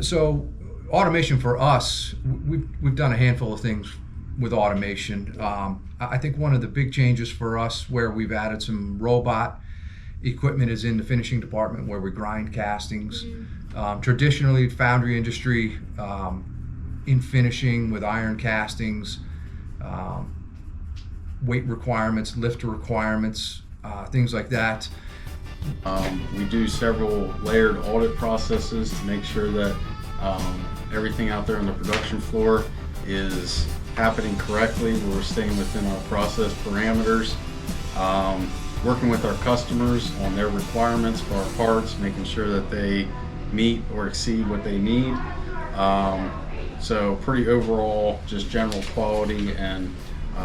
So automation for us, we've done a handful of things with automation. I think one of the big changes for us where we've added some robot equipment is in the finishing department where we grind castings. Traditionally, foundry industry, in finishing with iron castings, weight requirements, lift requirements, things like that. We do several layered audit processes to make sure that everything out there on the production floor is happening correctly. We're staying within our process parameters. Working with our customers on their requirements for our parts, making sure that they meet or exceed what they need. So pretty overall, just general quality and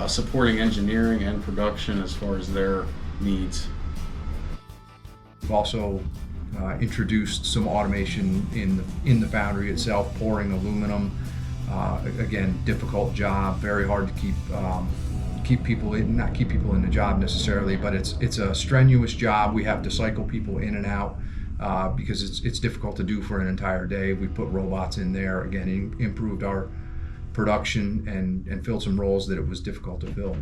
supporting engineering and production as far as their needs. We've also introduced some automation in the foundry itself, pouring aluminum. Again, difficult job, very hard to keep people in, not keep people in the job necessarily, but it's a strenuous job. We have to cycle people in and out because it's difficult to do for an entire day. We put robots in there, again, improved our production and filled some roles that it was difficult to fill.